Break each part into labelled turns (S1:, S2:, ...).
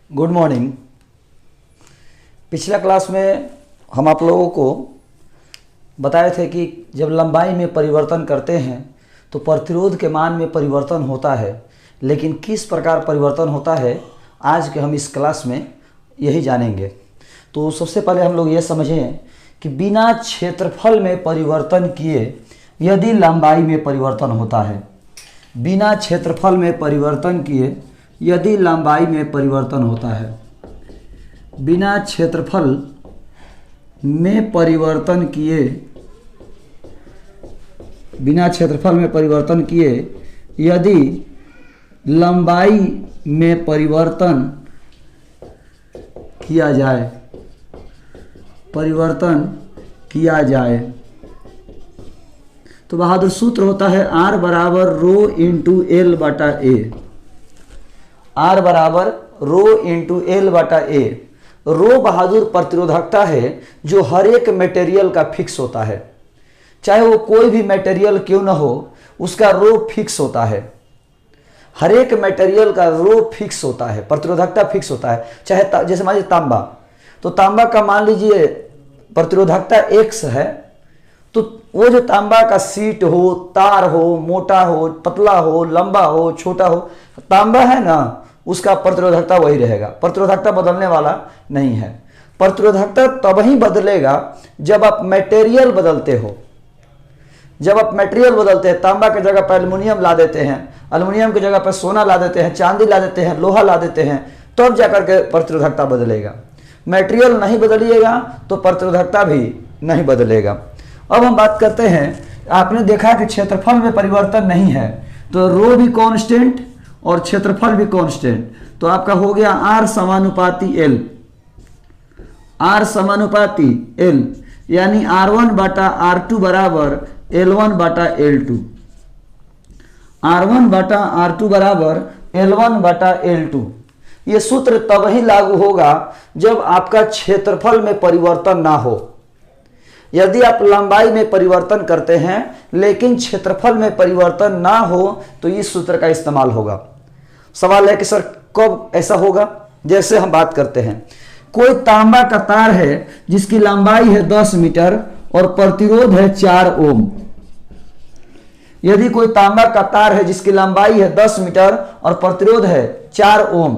S1: Good morning. पिछला class में हम आप लोगों को बताए थे कि जब लंबाई में परिवर्तन करते हैं तो प्रतिरोध के मान में परिवर्तन होता है, लेकिन किस प्रकार परिवर्तन होता है आज के हम इस क्लास में यही जानेंगे। तो सबसे पहले हम लोग ये समझें कि बिना क्षेत्रफल में परिवर्तन किए यदि लंबाई में परिवर्तन होता है, बिना क्षेत्रफल में परिवर्तन किए यदि लंबाई में परिवर्तन होता है, बिना क्षेत्रफल में परिवर्तन किए, बिना क्षेत्रफल में परिवर्तन किए यदि लंबाई में परिवर्तन किया जाए, परिवर्तन किया जाए तो बहादुर सूत्र होता है R बराबर रो इंटू एल बटा ए। R बराबर रो इंटू एल बटा ए। रो बहादुर प्रतिरोधकता है जो हर एक मटेरियल का फिक्स होता है, चाहे वो कोई भी मटेरियल क्यों ना हो, उसका रो फिक्स होता है। हर एक मटेरियल का रो फिक्स होता है, प्रतिरोधकता फिक्स होता है। चाहे जैसे मान लीजिए तांबा, तो तांबा का मान लीजिए प्रतिरोधकता X है, तो वो जो तांबा का सीट हो, तार हो, मोटा हो, पतला हो, लंबा हो, छोटा हो, तांबा है ना, उसका प्रतिरोधकता वही रहेगा। प्रतिरोधकता बदलने वाला नहीं है। प्रतिरोधकता तब ही बदलेगा जब आप मटेरियल बदलते हो। जब आप मटेरियल बदलते हैं, तांबा की जगह पर एल्युमिनियम ला देते हैं, एल्युमिनियम की जगह पर सोना ला देते हैं, चांदी ला देते हैं, लोहा ला देते हैं, तब जाकर के प्रतिरोधकता बदलेगा। मटेरियल नहीं बदलिएगा तो प्रतिरोधकता भी नहीं बदलेगा। अब हम बात करते हैं, आपने देखा कि क्षेत्रफल में परिवर्तन नहीं है तो रो भी कांस्टेंट और क्षेत्रफल भी कांस्टेंट, तो आपका हो गया R समानुपाती L, R समानुपाती L, यानी R1 बटा R2 बराबर L1 बटा L2, R1 बटा R2 बराबर L1 बटा L2। ये सूत्र तब ही लागू होगा जब आपका क्षेत्रफल में परिवर्तन ना हो। यदि आप लंबाई में परिवर्तन करते हैं लेकिन क्षेत्रफल में परिवर्तन ना हो तो इस सूत्र का इस्तेमाल होगा। सवाल है कि सर कब ऐसा होगा? जैसे हम बात करते हैं, कोई तांबा का तार है जिसकी लंबाई है 10 मीटर और प्रतिरोध है 4 ओम। यदि कोई तांबा का तार है जिसकी लंबाई है 10 मीटर और प्रतिरोध है 4 ओम,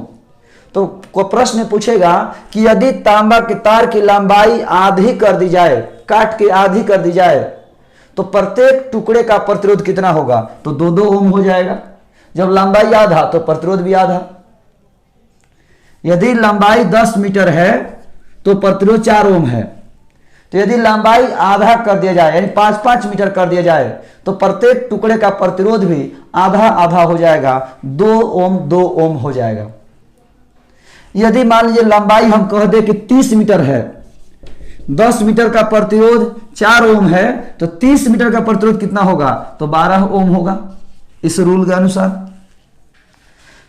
S1: तो कोई प्रश्न पूछेगा कि यदि तांबा के तार की लंबाई आधी कर दी जाए, काट के आधी कर दी जाए, तो प्रत्येक टुकड़े का प्रतिरोध कितना होगा? तो 2-2 ओम हो जाएगा। जब लंबाई आधा तो प्रतिरोध भी आधा। यदि लंबाई 10 मीटर है तो प्रतिरोध 4 ओम है, तो यदि लंबाई आधा कर दिया जाए यानी 5-5 मीटर कर दिया जाए तो प्रत्येक टुकड़े का प्रतिरोध भी आधा आधा हो जाएगा, 2 ओम 2 ओम हो जाएगा। यदि मान लीजिए लंबाई हम कह दे कि 30 मीटर है, 10 मीटर का प्रतिरोध 4 ओम है, तो 30 मीटर का प्रतिरोध कितना होगा? तो 12 ओम होगा इस रूल के अनुसार।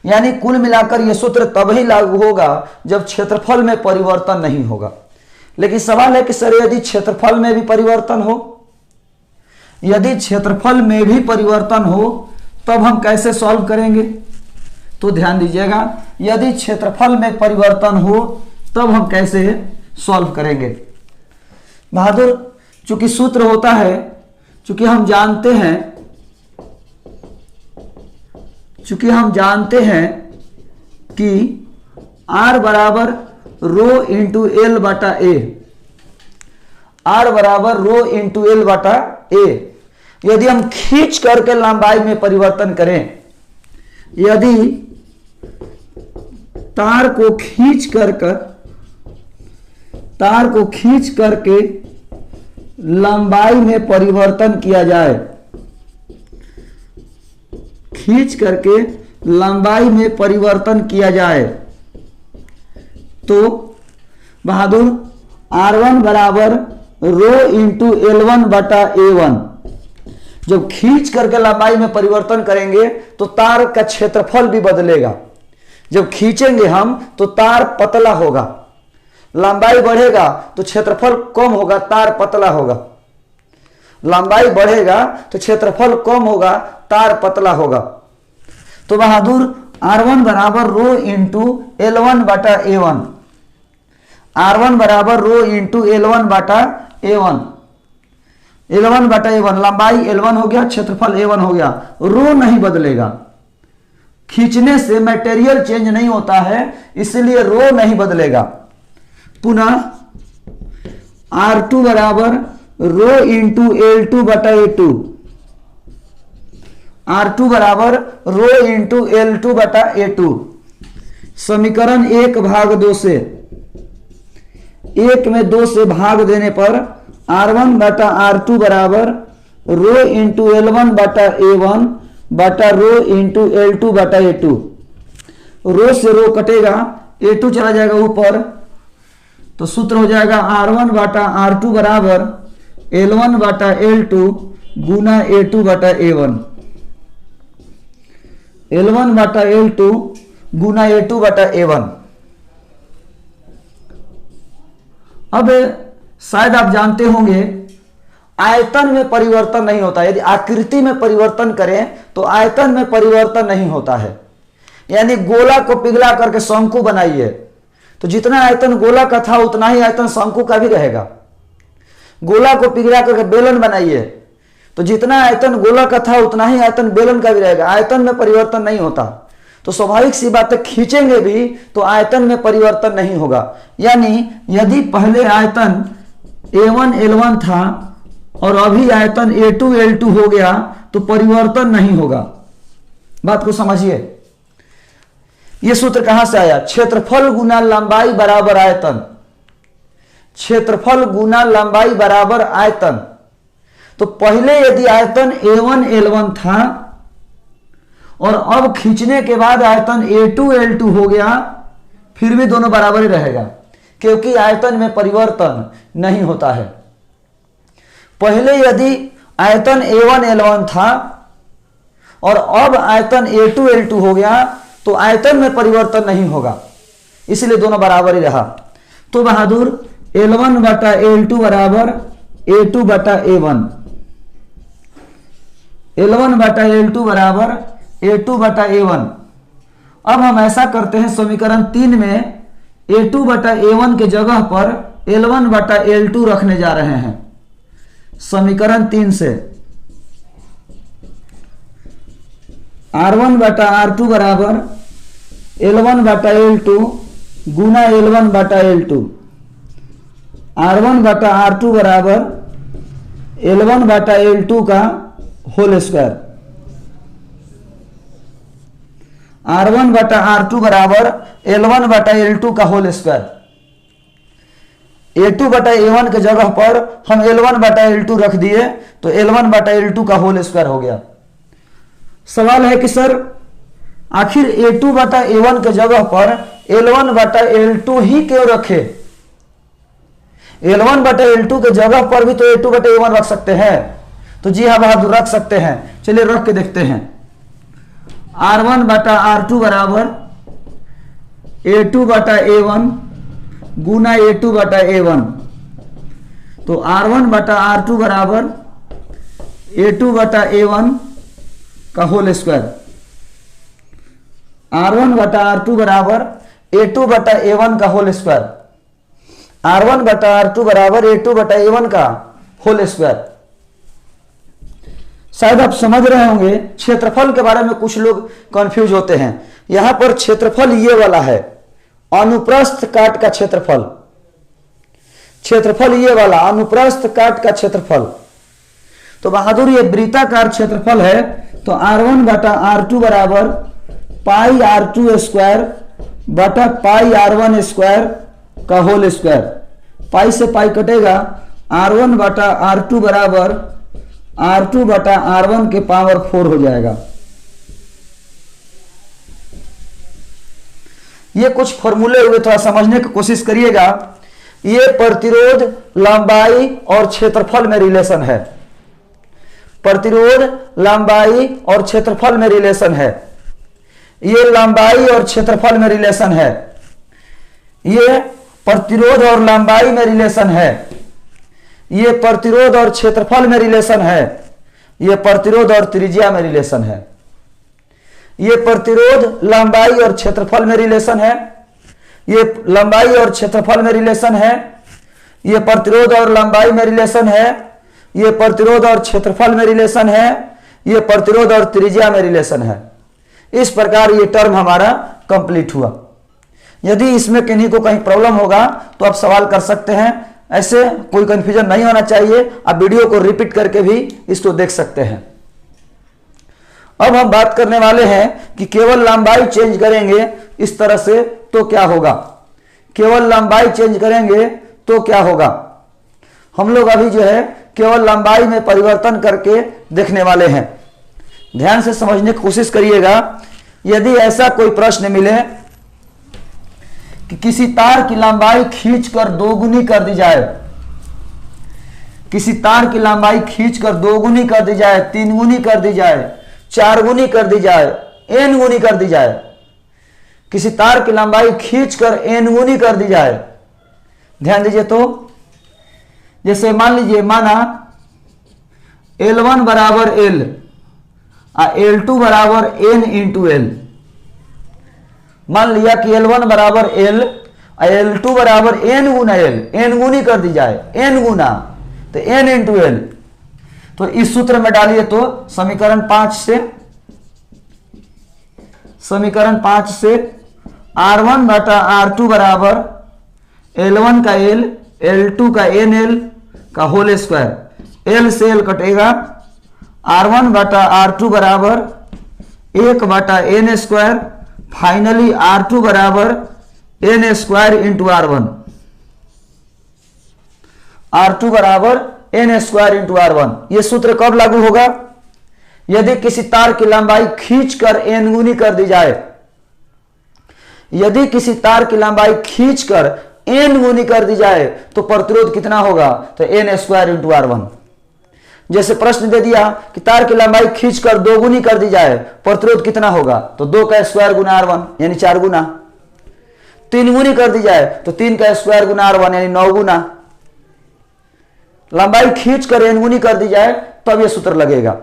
S1: यानी कुल मिलाकर यह सूत्र तब ही लागू होगा जब क्षेत्रफल में परिवर्तन नहीं होगा। लेकिन सवाल है कि सर यदि क्षेत्रफल में भी परिवर्तन हो, यदि क्षेत्रफल में भी परिवर्तन हो तब हम कैसे सॉल्व करेंगे? तो ध्यान दीजिएगा, यदि क्षेत्रफल में परिवर्तन हो तब हम कैसे सॉल्व करेंगे। बहादुर, चूंकि सूत्र होता है, चूंकि हम जानते हैं कि R बराबर रो इंटू एल बटा ए, R बराबर रो इंटू एल बटा ए। यदि हम खींच करके लंबाई में परिवर्तन करें, यदि तार को खींच करके लंबाई में परिवर्तन किया जाए, खींच करके लंबाई में परिवर्तन किया जाए, तो बहादुर R1 बराबर रो इंटू L1 बटा A1। जब खींच करके लंबाई में परिवर्तन करेंगे तो तार का क्षेत्रफल भी बदलेगा। जब खींचेंगे हम तो तार पतला होगा, लंबाई बढ़ेगा तो क्षेत्रफल कम होगा, तार पतला होगा। लंबाई बढ़ेगा तो क्षेत्रफल कम होगा, तार पतला होगा। तो बहादुर R1 बराबर रो इंटू L1 बटा A1, R1 बराबर रो इंटू L1 बटा A1, L1 बटा A1, लंबाई L1 हो गया, क्षेत्रफल A1 हो गया। रो नहीं बदलेगा, खींचने से मटेरियल चेंज नहीं होता है, इसलिए रो नहीं बदलेगा। पुनः R2 बराबर रो इंटू L2 बटा A2, R2 बराबर रो इंटू L2 बटा A2। समीकरण 1/2 से, 1 में 2 से भाग देने पर R1 बटा R2 बराबर रो इंटू L1 बटा A1 बटा रो इंटू L2 बटा A2। रो से रो कटेगा, A2 चला जाएगा ऊपर, तो सूत्र हो जाएगा R1 बटा R2 बराबर L1 बटा L2 गुना A2 बटा A1, L1 बटा L2 गुना A2 बटा A1। अब शायद आप जानते होंगे आयतन में परिवर्तन नहीं होता। यदि आकृति में परिवर्तन करें तो आयतन में परिवर्तन नहीं होता है। यानी गोला को पिघला करके शंकु बनाइए तो जितना आयतन गोला का था उतना ही आयतन शंकु का भी रहेगा। गोला को पिघला करके बेलन बनाइए तो जितना आयतन गोला का था उतना ही आयतन बेलन का भी रहेगा। आयतन में परिवर्तन नहीं होता। तो स्वाभाविक सी बात है, खींचेंगे भी तो आयतन में परिवर्तन नहीं होगा। यानी यदि पहले आयतन A1 L1 था और अभी आयतन A2 L2 हो गया तो परिवर्तन नहीं होगा। बात को समझिए। यह सूत्र कहां से आया? क्षेत्रफल गुना लंबाई बराबर आयतन, क्षेत्रफल गुना लंबाई बराबर आयतन। तो पहले यदि आयतन A1 L1 था और अब खींचने के बाद आयतन A2 L2 हो गया, फिर भी दोनों बराबर ही रहेगा, क्योंकि आयतन में परिवर्तन नहीं होता है। पहले यदि आयतन A1 L1 था और अब आयतन A2 L2 हो गया तो आयतन में परिवर्तन नहीं होगा, इसलिए दोनों बराबर ही रहा। तो बहादुर L1 बटा L2 बराबर A2 बटा A1, L1 बटा L2 बराबर A2 बटा A1। अब हम ऐसा करते हैं, समीकरण 3 में A2 बटा A1 के जगह पर L1 बटा L2 रखने जा रहे हैं। समीकरण 3 से R1 बटा R2 बराबर L1 बटा L2 गुना L1 बटा L2, R1 बटा R2 बराबर L1 बटा L2 का होल स्क्वायर, R1 बटा R2 बराबर L1 बटा L2 का होल स्क्वायर। A2 बटा A1 के जगह पर हम L1 बटा L2 रख दिए तो L1 बटा L2 का होल स्क्वायर हो गया। सवाल है कि सर आखिर A2 बटा A1 के जगह पर L1 बटा L2 ही क्यों रखे? L1 बटा L2 के जगह पर भी तो A2 बटा A1 रख सकते हैं। तो जी हाँ बहादुर, रख सकते हैं। चलिए रख के देखते हैं। R1 बटा R2 बराबर A2 बटा A1 गुना A2 बटा A1। तो R1 बटा R2 बराबर A2 बटा A1 का होल स्क्वायर, R1 बटा R2 बराबर A2 बटा A1 का होल स्क्वायर, R1 बटा R2 बराबर A2 बटा A1 का होल स्क्वायर। शायद आप समझ रहे होंगे। क्षेत्रफल के बारे में कुछ लोग कंफ्यूज होते हैं। यहां पर क्षेत्रफल ये वाला है, अनुप्रस्थ काट का क्षेत्रफल। क्षेत्रफल ये वाला अनुप्रस्थ काट का क्षेत्रफल। तो बहादुर ये वृत्ताकार क्षेत्रफल है। तो R1 बटा R2 बराबर पाई R2 स्क्वायर बटा पाई R1 स्क्वायर का होल स्क्वायर। पाई से पाई कटेगा, R1 बटा R2 बराबर R2 बटा R1 के पावर 4 हो जाएगा। ये कुछ फॉर्मूले हुए, थोड़ा समझने की कोशिश करिएगा। ये प्रतिरोध, लंबाई और क्षेत्रफल में रिलेशन है। प्रतिरोध, लंबाई और क्षेत्रफल में रिलेशन है। ये लंबाई और क्षेत्रफल में रिलेशन है। ये प्रतिरोध और लंबाई में रिलेशन है। ये प्रतिरोध और क्षेत्रफल में रिलेशन है। ये प्रतिरोध और त्रिज्या में रिलेशन है। ये प्रतिरोध लंबाई और क्षेत्रफल में रिलेशन है, ये लंबाई और क्षेत्रफल में रिलेशन है, ये प्रतिरोध और लंबाई में रिलेशन है, ये प्रतिरोध और क्षेत्रफल में रिलेशन है, ये प्रतिरोध और त्रिज्या में रिलेशन है। इस प्रकार ये टर्म हमारा कंप्लीट हुआ। यदि इसमें किन्हीं को कहीं प्रॉब्लम होगा तो आप सवाल कर सकते हैं, ऐसे कोई कंफ्यूजन नहीं होना चाहिए। आप वीडियो को रिपीट करके भी इसको देख सकते हैं। अब हम बात करने वाले हैं कि केवल लंबाई चेंज करेंगे इस तरह से तो क्या होगा, केवल लंबाई चेंज करेंगे तो क्या होगा। हम लोग अभी जो है केवल लंबाई में परिवर्तन करके देखने वाले हैं। ध्यान से समझने की कोशिश करिएगा। यदि ऐसा कोई प्रश्न मिले कि किसी तार की लंबाई खींचकर दोगुनी कर दी जाए, किसी तार की लंबाई खींचकर दोगुनी कर दी जाए, तीन गुनी कर दी जाए, चार गुनी कर दी जाए, एन गुनी कर दी जाए, किसी तार की लंबाई खींचकर एन गुनी कर दी जाए। ध्यान दीजिए, तो जैसे मान लीजिए, माना L1 बराबर L और L2 बराबर N इंटू L। मान लिया कि L1 बराबर L और L2 बराबर N गुना L, N गुनी कर दी जाए, N गुना, तो N इंटू L। तो इस सूत्र में डालिए तो समीकरण 5 से R1 बटा R2 बराबर L1 का L, L2 का NL का होल स्क्वायर, L से L कटेगा, R1 बटा R2 बराबर 1 बटा N स्क्वायर, फाइनली R2 बराबर N square into R1, R2 बराबर N स्क्वायर इंटू R1। यह सूत्र कब लागू होगा? यदि किसी तार की लंबाई खींचकर N गुनी कर दी जाए, यदि किसी तार की लंबाई खींचकर N गुनी कर दी जाए तो प्रतिरोध कितना होगा? तो N स्क्वायर इंटू R1। जैसे प्रश्न दे दिया कि तार की लंबाई खींचकर 2 गुनी कर दी जाए, प्रतिरोध कितना होगा? तो 2 का स्क्वायर गुना R1 यानी 4 गुना। 3 गुनी कर दी जाए तो 3 का स्क्वायर गुना R1 यानी 9 गुना। लंबाई खींचकर N गुनी कर दी जाए तब यह सूत्र लगेगा।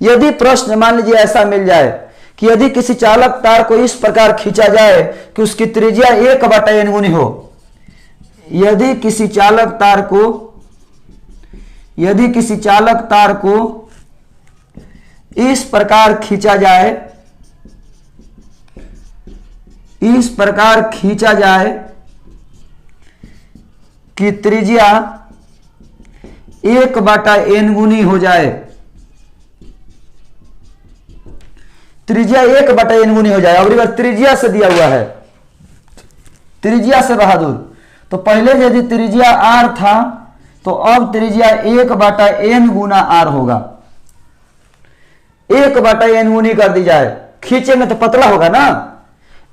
S1: यदि प्रश्न मान लीजिए ऐसा मिल जाए कि यदि किसी चालक तार को इस प्रकार खींचा जाए कि उसकी त्रिज्या 1 बटा N गुनी हो, यदि किसी चालक तार को इस प्रकार खींचा जाए, इस प्रकार खींचा जाए कि त्रिज्या 1 बटा N गुनी हो जाए, त्रिज्या 1 बटा N गुनी हो जाए। अगली बार त्रिज्या से दिया हुआ है, त्रिज्या से बहादुर। तो पहले यदि त्रिज्या R था तो अब त्रिज्या 1 बटा N गुना R होगा। 1 बटा N गुनी कर दी जाए, खींचेंगे तो पतला होगा ना,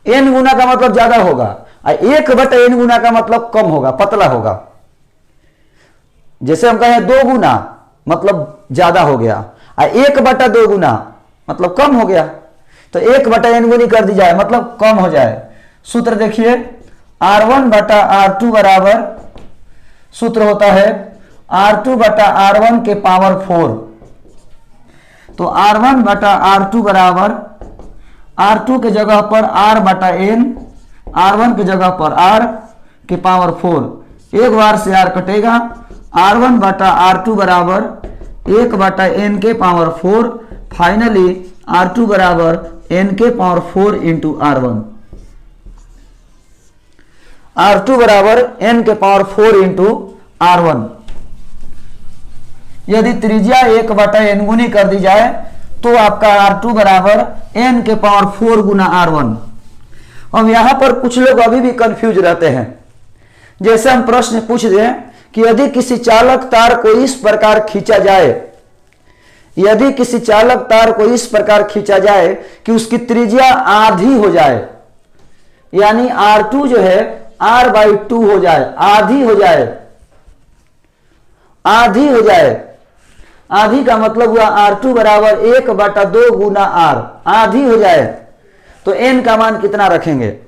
S1: N गुना का मतलब ज्यादा होगा और 1 बटा N गुना का मतलब कम होगा, पतला होगा। जैसे हम कहें 2 गुना मतलब ज्यादा हो गया और 1 बटा 2 गुना मतलब कम हो गया। तो 1 बटा N गुनी कर दी जाए मतलब कम हो जाए। सूत्र देखिए, R1 बटा R2 बराबर, सूत्र होता है R2 बटा R1 के पावर 4। तो R1 बटा R2 बराबर, R2 के जगह पर R बटा N, R1 के जगह पर R के पावर 4। एक बार से R कटेगा, R1 बटा R2 बराबर 1 बटा N के पावर 4, फाइनली R2 बराबर N के पावर 4 इंटू R1। R2 बराबर N के पावर 4 इंटू R1। यदि त्रिज्या 1 बटा N गुनी कर दी जाए तो आपका R2 बराबर N के पावर 4 गुना R1। अब यहां पर कुछ लोग अभी भी कंफ्यूज रहते हैं। जैसे हम प्रश्न पूछ दें कि यदि किसी चालक तार को इस प्रकार खींचा जाए, यदि किसी चालक तार को इस प्रकार खींचा जाए कि उसकी त्रिज्या आधी हो जाए, यानी R2 जो है R/2 हो जाए, आधी हो जाए, आधी हो जाए। आधी का मतलब हुआ R2 बराबर 1 बटा 2 गुना R, आधी हो जाए। तो N का मान कितना रखेंगे?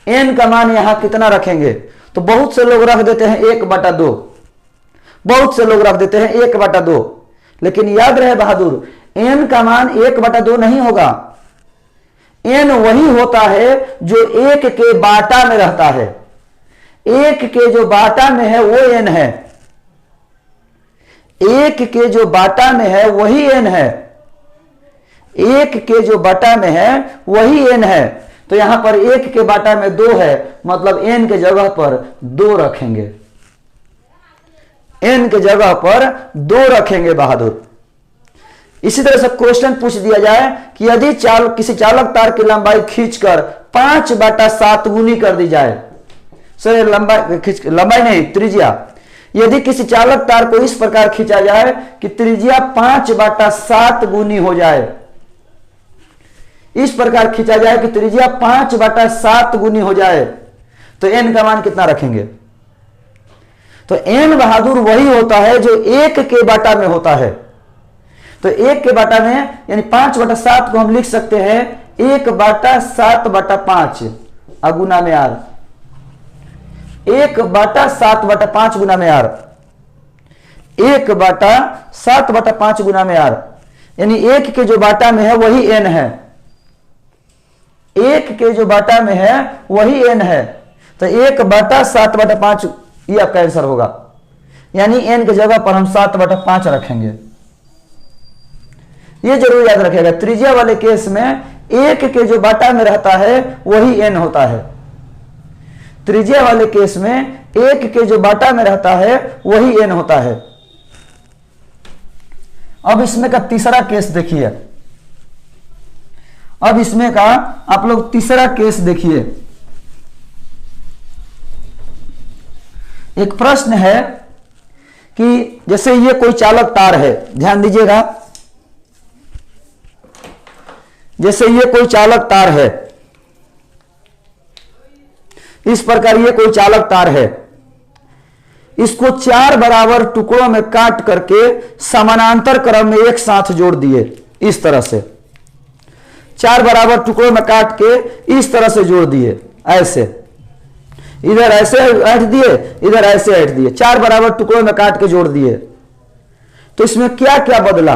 S1: N का मान यहां कितना रखेंगे? तो बहुत से लोग रख देते हैं 1 बटा 2, बहुत से लोग रख देते हैं 1 बटा 2। लेकिन याद रहे बहादुर, n का मान 1/2 नहीं होगा। n वही होता है जो 1 के बाटा में रहता है। 1 के जो बाटा में है वो n है। 1 के जो बाटा में है वही n है। 1 के जो बाटा में है वही n है। तो यहां पर 1 के बाटा में 2 है, मतलब n के जगह पर 2 रखेंगे। n के जगह पर 2 रखेंगे बहादुर। इसी तरह से क्वेश्चन पूछ दिया जाए कि यदि किसी चालक तार की लंबाई खींचकर 5/7 गुनी कर दी जाए, सर लंबाई नहीं, त्रिज्या। यदि किसी चालक तार को इस प्रकार खींचा जाए कि त्रिज्या 5/7 गुनी हो जाए, इस प्रकार खींचा जाए कि त्रिज्या 5/7 गुनी हो जाए, तो n का मान कितना रखेंगे? तो n बहादुर वही होता है जो 1 के बाटा में होता है। तो 1 के बाटा में यानी 5/7 को हम लिख सकते हैं 1/7/5 अगुना में r। 1/7/5 गुना में r। 1/7/5 गुना में r, यानी 1 के जो बाटा में है वही n है। 1 के जो बाटा में है वही n है। तो 1/7/5 ये आपका आंसर होगा। यानी n की जगह पर हम 7/5 रखेंगे। ये जरूर याद रखिएगा, त्रिज्या वाले केस में 1 के जो बाटा में रहता है वही n होता है। त्रिज्या वाले केस में 1 के जो बाटा में रहता है वही n होता है। अब इसमें का तीसरा केस देखिए। अब इसमें का आप लोग तीसरा केस देखिए। एक प्रश्न है कि जैसे ये कोई चालक तार है, ध्यान दीजिएगा, जैसे ये कोई चालक तार है, इस प्रकार ये कोई चालक तार है, इसको 4 बराबर टुकड़ों में काट करके समानांतर क्रम में एक साथ जोड़ दिए। इस तरह से 4 बराबर टुकड़ों में काट के इस तरह से जोड़ दिए, ऐसे इधर ऐसे ऐंठ दिए, इधर ऐसे ऐंठ दिए, 4 बराबर टुकड़ों में काट के जोड़ दिए। तो इसमें क्या क्या बदला?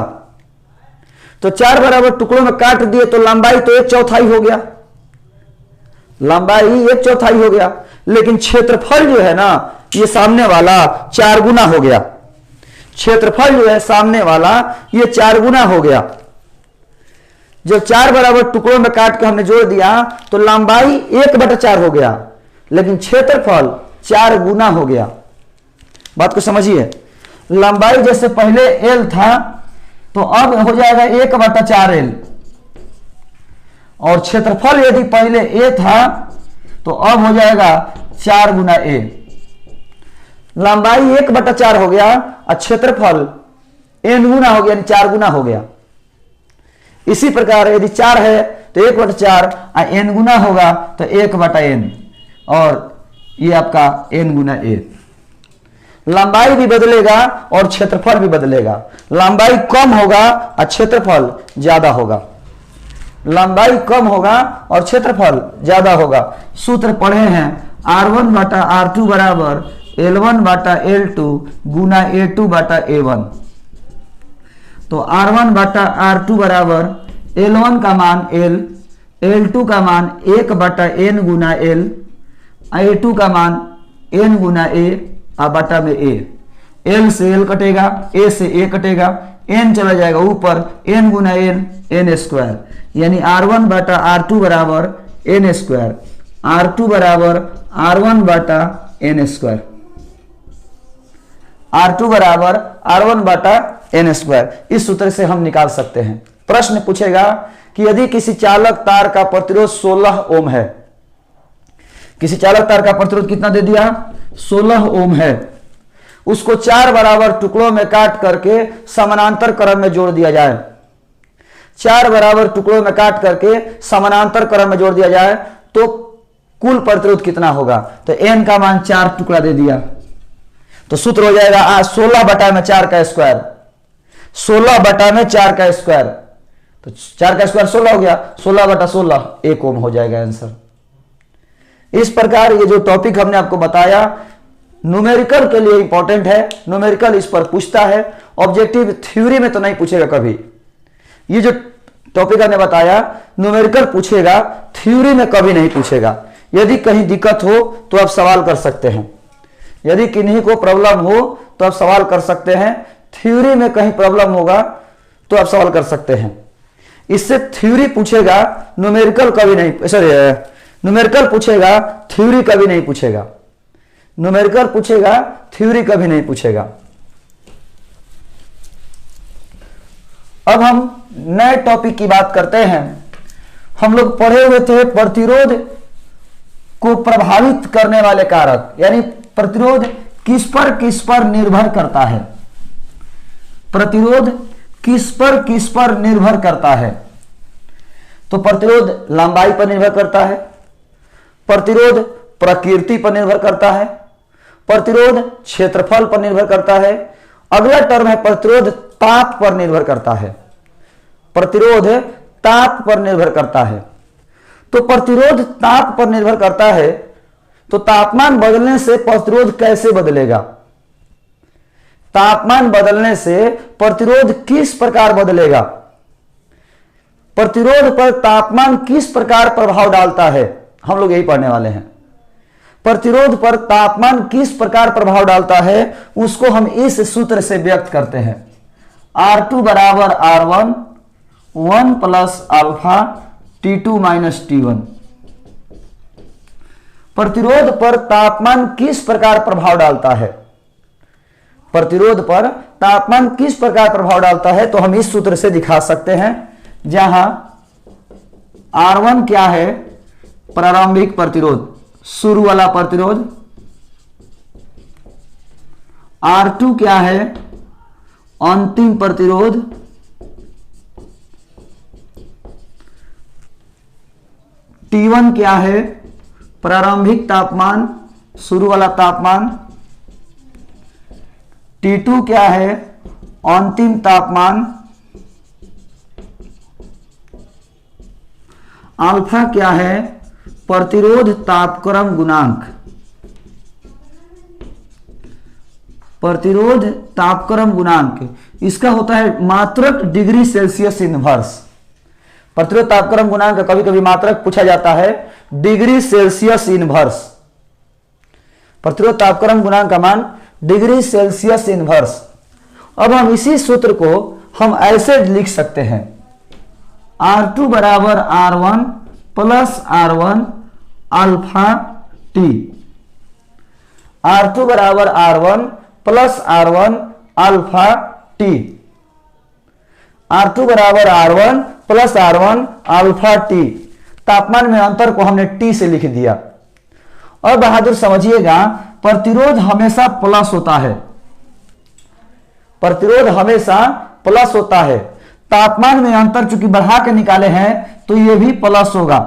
S1: तो 4 बराबर टुकड़ों में काट दिए तो लंबाई तो 1/4 हो गया, लंबाई 1/4 हो गया, लेकिन क्षेत्रफल जो है ना ये सामने वाला 4 गुना हो गया। क्षेत्रफल जो है सामने वाला ये 4 गुना हो गया। जब 4 बराबर टुकड़ों में काट के हमने जोड़ दिया तो लंबाई 1/4 हो गया, लेकिन क्षेत्रफल 4 गुना हो गया। बात को समझिए, लंबाई जैसे पहले l था तो अब हो जाएगा 1/4l, और क्षेत्रफल यदि पहले a था तो अब हो जाएगा 4 गुना a। लंबाई 1/4 हो गया और क्षेत्रफल n गुना हो गया, यानी 4 गुना हो गया। इसी प्रकार यदि 4 है तो 1/4 और n गुना होगा तो 1/n, और ये आपका n गुना a। लंबाई भी बदलेगा और क्षेत्रफल भी बदलेगा। लंबाई कम होगा और क्षेत्रफल ज्यादा होगा। लंबाई कम होगा और क्षेत्रफल ज्यादा होगा। सूत्र पढ़े हैं, R1/R2 बराबर L1/L2 गुना A2/A1। तो R1/R2 बराबर L1 का मान L, L2 का मान 1/n गुना L, A2 का मान n गुना A बटा में A। L से L कटेगा, A से A कटेगा, n चला जाएगा ऊपर, n गुना n स्क्वायर, यानी R1/R2 बराबर n स्क्वायर, R2 बराबर R1/n स्क्वायर, R2 बराबर R1/n स्क्वायर। इस सूत्र से हम निकाल सकते हैं। प्रश्न पूछेगा कि यदि किसी चालक तार का प्रतिरोध 16 ओम है, किसी चालक तार का प्रतिरोध कितना दे दिया? 16 ओम है, उसको 4 बराबर टुकड़ों में काट करके समानांतर क्रम में जोड़ दिया जाए। 4 बराबर टुकड़ों में काट करके समानांतर क्रम में जोड़ दिया जाए तो कुल प्रतिरोध कितना होगा? तो n का मान 4 टुकड़ा दे दिया, तो सूत्र हो जाएगा 16/4 का स्क्वायर, 16/4 का स्क्वायर, तो 4 का स्क्वायर 16 हो गया, 16/16 1 ओम हो जाएगा आंसर। इस प्रकार ये जो टॉपिक हमने आपको बताया न्यूमेरिकल के लिए इंपॉर्टेंट है। न्यूमेरिकल इस पर पूछता है, ऑब्जेक्टिव थ्योरी में तो नहीं पूछेगा कभी। ये जो टॉपिक हमने बताया न्यूमेरिकल पूछेगा, थ्योरी में कभी नहीं पूछेगा। यदि कहीं दिक्कत हो तो आप सवाल कर सकते हैं, यदि किन्हीं को प्रॉब्लम हो तो आप सवाल कर सकते हैं, थ्योरी में कहीं प्रॉब्लम होगा तो आप सवाल कर सकते हैं। इससे थ्योरी पूछेगा, न्यूमेरिकल कभी नहीं, सॉरी न्यूमेरिकल पूछेगा, थ्योरी कभी नहीं पूछेगा। न्यूमेरिकल पूछेगा, थ्योरी कभी नहीं पूछेगा। अब हम नए टॉपिक की बात करते हैं। हम लोग पढ़े हुए थे प्रतिरोध को प्रभावित करने वाले कारक, यानी प्रतिरोध किस पर निर्भर करता है। प्रतिरोध किस पर निर्भर करता है? तो प्रतिरोध लंबाई पर निर्भर करता है, प्रतिरोध प्रकृति पर निर्भर करता है, प्रतिरोध क्षेत्रफल पर निर्भर करता है। अगला टर्म है प्रतिरोध ताप पर निर्भर करता है। प्रतिरोध ताप पर निर्भर करता है। तो प्रतिरोध ताप पर निर्भर करता है, तो तापमान बदलने से प्रतिरोध कैसे बदलेगा? तापमान बदलने से प्रतिरोध किस प्रकार बदलेगा? प्रतिरोध पर तापमान किस प्रकार प्रभाव डालता है, हम लोग यही पढ़ने वाले हैं। प्रतिरोध पर तापमान किस प्रकार प्रभाव डालता है उसको हम इस सूत्र से व्यक्त करते हैं। R2 बराबर R1 1 plus alpha T2 minus T1। प्रतिरोध पर तापमान किस प्रकार प्रभाव डालता है? प्रतिरोध पर तापमान किस प्रकार प्रभाव डालता है तो हम इस सूत्र से दिखा सकते हैं, जहां R1 क्या है? प्रारंभिक प्रतिरोध, शुरू वाला प्रतिरोध। R2 क्या है? अंतिम प्रतिरोध। T1 क्या है? प्रारंभिक तापमान, शुरू वाला तापमान। T2 क्या है? अंतिम तापमान। अल्फा क्या है? प्रतिरोध तापक्रम गुणांक। प्रतिरोध तापक्रम गुणांक इसका होता है मात्रक डिग्री सेल्सियस इनवर्स। प्रतिरोध तापक्रम गुणांक कभी कभी मात्रक पूछा जाता है डिग्री सेल्सियस इनवर्स। प्रतिरोध तापक्रम गुणांक का मान डिग्री सेल्सियस इनवर्स। अब हम इसी सूत्र को हम ऐसे लिख सकते हैं, R2 बराबर R1 plus R1 alpha T। R2 बराबर R1 plus R1 alpha T। R2 बराबर R1 plus R1 alpha T। तापमान में अंतर को हमने T से लिख दिया। और बहादुर समझिएगा, प्रतिरोध हमेशा प्लस होता है। प्रतिरोध हमेशा प्लस होता है। तापमान में अंतर चूंकि बढ़ा के निकाले हैं तो यह भी प्लस होगा।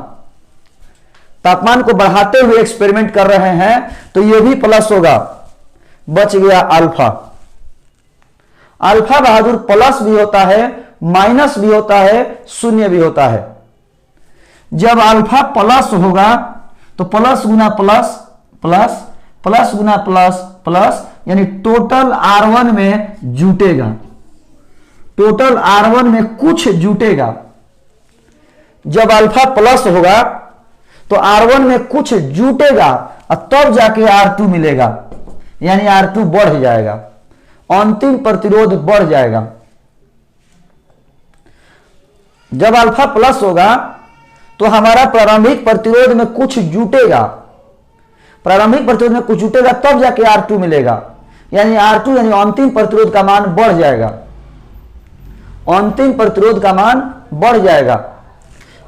S1: तापमान को बढ़ाते हुए एक्सपेरिमेंट कर रहे हैं तो यह भी प्लस होगा। बच गया अल्फा। अल्फा बहादुर प्लस भी होता है, माइनस भी होता है, शून्य भी होता है। जब अल्फा प्लस होगा तो प्लस गुना प्लस प्लस, प्लस गुना प्लस प्लस, यानी टोटल R1 में जुटेगा। टोटल R1 में कुछ जुटेगा। जब अल्फा प्लस होगा तो R1 में कुछ जुटेगा और तब जाके R2 मिलेगा, यानी R2 बढ़ जाएगा, अंतिम प्रतिरोध बढ़ जाएगा। जब अल्फा प्लस होगा तो हमारा प्रारंभिक प्रतिरोध में कुछ जुटेगा। प्रारंभिक प्रतिरोध में कुछ जुटेगा तब जाके R2 मिलेगा, यानी R2 यानी अंतिम प्रतिरोध का मान बढ़ जाएगा। अंतिम प्रतिरोध का मान बढ़ जाएगा।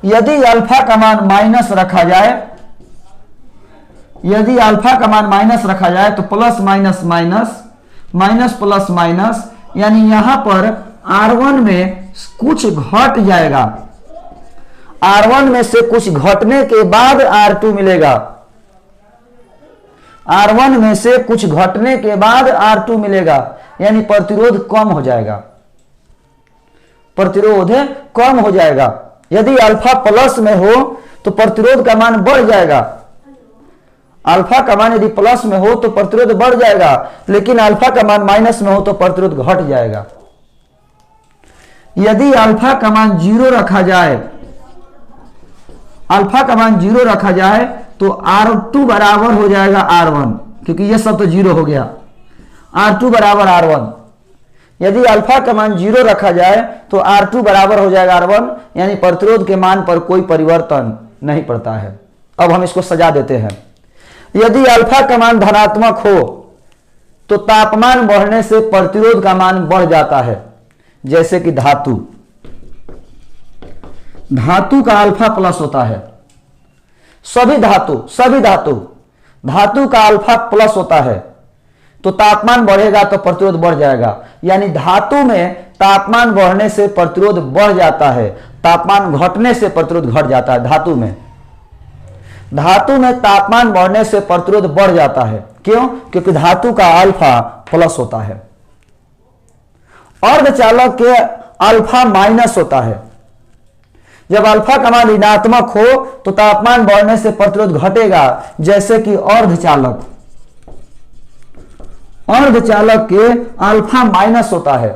S1: यदि अल्फा का मान माइनस रखा जाए, यदि अल्फा का मान माइनस रखा जाए तो plus minus minus, minus plus minus, यानी यहां पर R1 में कुछ घट जाएगा। R1 में से कुछ घटने के बाद R2 मिलेगा। R1 में से कुछ घटने के बाद R2 मिलेगा, यानी प्रतिरोध कम हो जाएगा। प्रतिरोध कम हो जाएगा। यदि अल्फा प्लस में हो तो प्रतिरोध का मान बढ़ जाएगा। अल्फा का मान यदि प्लस में हो तो प्रतिरोध बढ़ जाएगा, लेकिन अल्फा का मान माइनस में हो तो प्रतिरोध घट जाएगा। यदि अल्फा का मान 0 रखा जाए, अल्फा का मान 0 रखा जाए तो R2 बराबर हो जाएगा R1, क्योंकि ये सब तो 0 हो गया। R2 बराबर R1, यदि अल्फा का मान 0 रखा जाए तो R2 बराबर हो जाएगा R1, यानी प्रतिरोध के मान पर कोई परिवर्तन नहीं पड़ता है। अब हम इसको सजा देते हैं। यदि अल्फा का मान धनात्मक हो तो तापमान बढ़ने से प्रतिरोध का मान बढ़ जाता है, जैसे कि धातु, धातु का अल्फा प्लस होता है। सभी धातु का अल्फा प्लस होता है, तो तापमान बढ़ेगा तो प्रतिरोध बढ़ जाएगा। यानी धातु में तापमान बढ़ने से प्रतिरोध बढ़ जाता है, तापमान घटने से प्रतिरोध घट जाता है। धातु में तापमान बढ़ने से प्रतिरोध बढ़ जाता है। क्यों? क्योंकि धातु का अल्फा प्लस होता है। अर्धचालक के अल्फा माइनस होता है। जब अल्फा का मान ऋणात्मक हो तो तापमान बढ़ने से प्रतिरोध घटेगा, जैसे कि अर्धचालक के अल्फा माइनस होता है।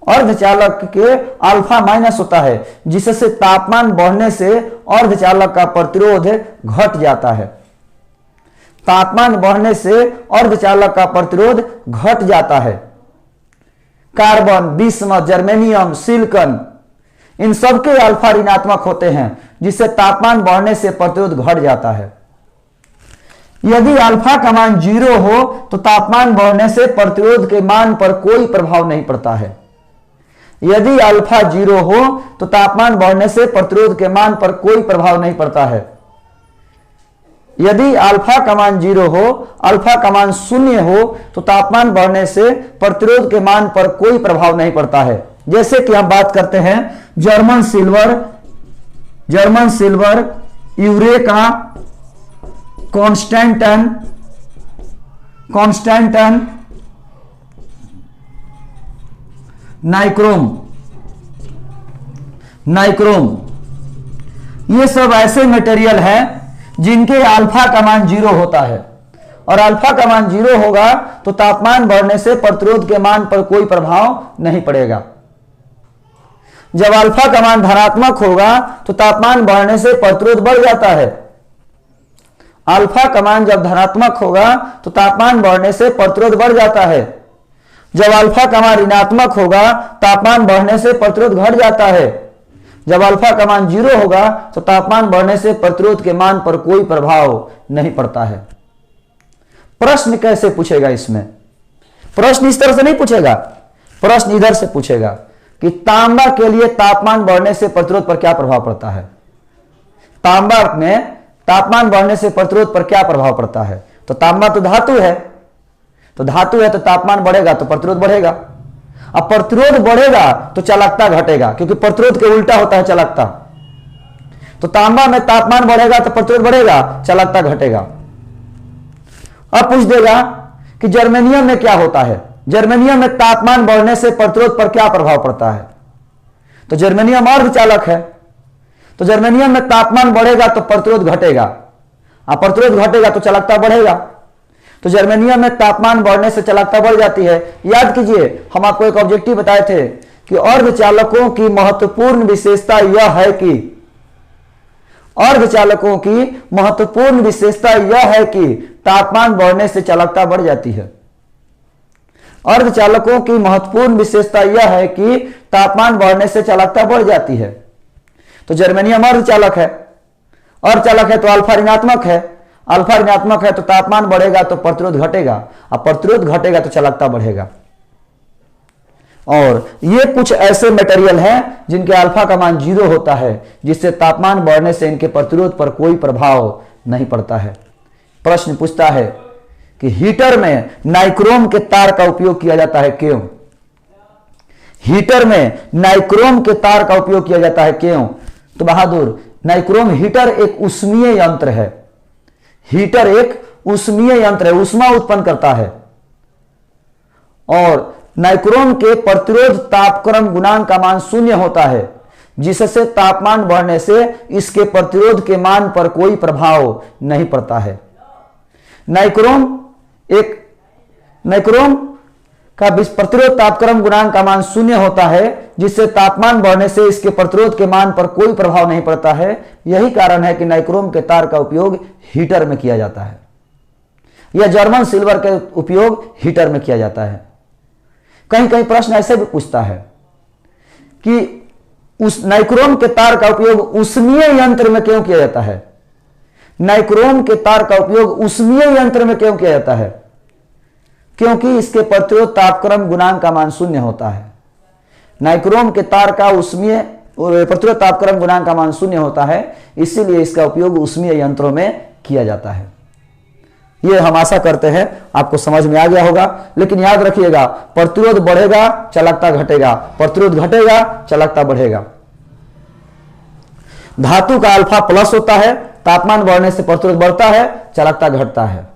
S1: अर्धचालक के अल्फा माइनस होता है, जिससे तापमान बढ़ने से अर्धचालक का प्रतिरोध घट जाता है। तापमान बढ़ने से अर्धचालक का प्रतिरोध घट जाता है। कार्बन, बिस्मथ, जर्मेनियम, सिलिकॉन, इन सबके अल्फा ऋणात्मक होते हैं, जिससे तापमान बढ़ने से प्रतिरोध घट जाता है। यदि अल्फा का मान 0 हो तो तापमान बढ़ने से प्रतिरोध के मान पर कोई प्रभाव नहीं पड़ता है। यदि अल्फा 0 हो तो तापमान बढ़ने से प्रतिरोध के मान पर कोई प्रभाव नहीं पड़ता है। यदि अल्फा का मान 0 हो, अल्फा का मान 0 हो तो तापमान बढ़ने से प्रतिरोध के मान पर कोई प्रभाव नहीं पड़ता है। जैसे कि हम बात करते हैं German silver, eureka, constantan, nichrome, ये सब ऐसे मटेरियल हैं जिनके अल्फा का मान 0 होता है, और अल्फा का मान 0 होगा तो तापमान बढ़ने से प्रतिरोध के मान पर कोई प्रभाव नहीं पड़ेगा। जब अल्फा का मान धनात्मक होगा तो तापमान बढ़ने से प्रतिरोध बढ़ जाता है। अल्फा का मान जब धनात्मक होगा तो तापमान बढ़ने से प्रतिरोध बढ़ जाता है। जब अल्फा का मान ऋणात्मक होगा तापमान बढ़ने से प्रतिरोध घट जाता है। जब अल्फा का मान 0 होगा तो तापमान बढ़ने से प्रतिरोध के मान पर कोई प्रभाव नहीं पड़ता है। प्रश्न कैसे पूछेगा? इसमें प्रश्न इस तरह से नहीं पूछेगा, प्रश्न इधर से पूछेगा कि तांबा के लिए तापमान बढ़ने से प्रतिरोध पर क्या प्रभाव पड़ता है। तांबा में तापमान बढ़ने से प्रतिरोध पर क्या प्रभाव पड़ता है? तो तांबा तो धातु है, तो तापमान बढ़ेगा तो प्रतिरोध बढ़ेगा। अब प्रतिरोध बढ़ेगा तो चालकता घटेगा, क्योंकि प्रतिरोध के उल्टा होता है चालकता। तो तांबा में तापमान बढ़ेगा तो प्रतिरोध बढ़ेगा, चालकता घटेगा। अब पूछ देगा कि जर्मेनियम में क्या होता है। जर्मेनियम में तापमान बढ़ने से प्रतिरोध पर क्या प्रभाव पड़ता है? तो जर्मेनियम अर्धचालक है, तो जर्मेनियम में तापमान बढ़ेगा तो प्रतिरोध घटेगा, और प्रतिरोध घटेगा तो चालकता बढ़ेगा। तो जर्मेनियम में तापमान बढ़ने से चालकता बढ़ जाती है। याद कीजिए, हम आपको एक ऑब्जेक्टिव बताए थे कि अर्धचालकों की महत्वपूर्ण विशेषता यह है कि तापमान बढ़ने से चालकता बढ़ जाती है। अर्धचालकों की महत्वपूर्ण विशेषता यह है कि तापमान बढ़ने से चालकता बढ़ जाती है। तो जर्मेनियम अर्धचालक है, तो अल्फा ऋणात्मक है, तो तापमान बढ़ेगा तो प्रतिरोध घटेगा, और प्रतिरोध घटेगा तो चालकता बढ़ेगा। और ये कुछ ऐसे मटेरियल हैं जिनके अल्फा का मान 0 होता है, जिससे तापमान बढ़ने से इनके प्रतिरोध पर कोई प्रभाव नहीं पड़ता है। प्रश्न पूछता है कि हीटर में नाइक्रोम के तार का उपयोग किया जाता है, क्यों? हीटर में नाइक्रोम के तार का उपयोग किया जाता है, क्यों? तो बहादुर, नाइक्रोम हीटर एक ऊष्मीय यंत्र है। हीटर एक ऊष्मीय यंत्र है, ऊष्मा उत्पन्न करता है, और नाइक्रोम के प्रतिरोध तापक्रम गुणांक का मान 0 होता है, जिससे तापमान बढ़ने से इसके प्रतिरोध के मान पर कोई प्रभाव नहीं पड़ता है। नाइक्रोम का प्रतिरोध तापक्रम गुणांक का मान शून्य होता है, जिससे तापमान बढ़ने से इसके प्रतिरोध के मान पर कोई प्रभाव नहीं पड़ता है। यही कारण है कि नाइक्रोम के तार का उपयोग हीटर में किया जाता है, या जर्मन सिल्वर का उपयोग हीटर में किया जाता है। कहीं कहीं प्रश्न ऐसे भी पूछता है कि उस नाइक्रोम के तार का उपयोग ऊष्मीय यंत्र में क्यों किया जाता है? नाइक्रोम के तार का उपयोग ऊष्मीय यंत्र में क्यों किया जाता है? क्योंकि इसके प्रतिरोध तापक्रम गुणांक का मान शून्य होता है। नाइक्रोम के तार का ऊष्मीय प्रतिरोध तापक्रम गुणांक का मान शून्य होता है, इसीलिए इसका उपयोग ऊष्मीय यंत्रों में किया जाता है। यह हम आशा करते हैं आपको समझ में आ गया होगा। लेकिन याद रखिएगा, प्रतिरोध बढ़ेगा चालकता घटेगा, प्रतिरोध घटेगा चालकता बढ़ेगा। धातु का अल्फा प्लस होता है, तापमान बढ़ने से प्रतिरोध बढ़ता है, चालकता घटता है।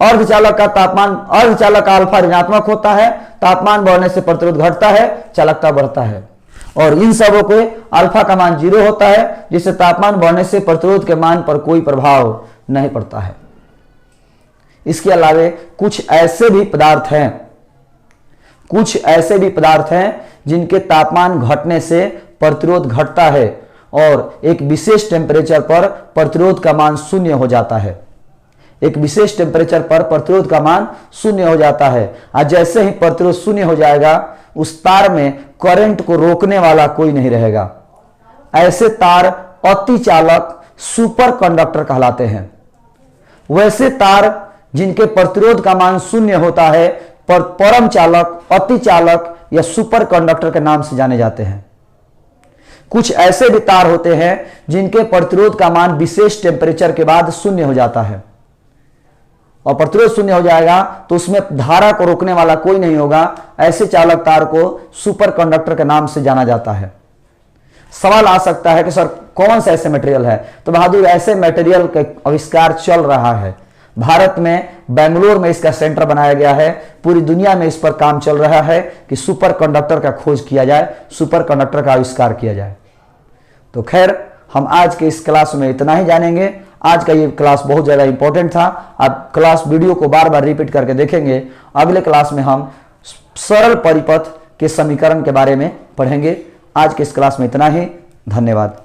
S1: अर्धचालक का अल्फा ऋणात्मक होता है, तापमान बढ़ने से प्रतिरोध घटता है, चालकता बढ़ता है। और इन सबों के अल्फा का मान 0 होता है, जिससे तापमान बढ़ने से प्रतिरोध के मान पर कोई प्रभाव नहीं पड़ता है। इसके अलावे कुछ ऐसे भी पदार्थ हैं जिनके तापमान घटने से प्रतिरोध घटता है और एक विशेष टेम्परेचर पर प्रतिरोध का मान शून्य हो जाता है। एक विशेष टेम्परेचर पर प्रतिरोध का मान शून्य हो जाता है। और जैसे ही प्रतिरोध शून्य हो जाएगा, उस तार में करंट को रोकने वाला कोई नहीं रहेगा। ऐसे तार अतिचालक सुपर कंडक्टर कहलाते हैं। वैसे तार जिनके प्रतिरोध का मान शून्य होता है, पर परम चालक, अतिचालक या सुपर कंडक्टर के नाम से जाने जाते हैं। कुछ ऐसे भी तार होते हैं जिनके प्रतिरोध का मान विशेष टेम्परेचर के बाद शून्य हो जाता है, और प्रतिरोध शून्य हो जाएगा तो उसमें धारा को रोकने वाला कोई नहीं होगा। ऐसे चालक तार को सुपर कंडक्टर के नाम से जाना जाता है। सवाल आ सकता है कि सर कौन सा ऐसे मटेरियल है? तो बहादुर, ऐसे मटेरियल का आविष्कार चल रहा है। भारत में बेंगलोर में इसका सेंटर बनाया गया है। पूरी दुनिया में इस पर काम चल रहा है कि सुपर कंडक्टर का खोज किया जाए, सुपर कंडक्टर का आविष्कार किया जाए। तो खैर, हम आज के इस क्लास में इतना ही जानेंगे। आज का ये क्लास बहुत ज़्यादा इंपॉर्टेंट था। आप क्लास वीडियो को बार बार रिपीट करके देखेंगे। अगले क्लास में हम सरल परिपथ के समीकरण के बारे में पढ़ेंगे। आज के इस क्लास में इतना ही। धन्यवाद।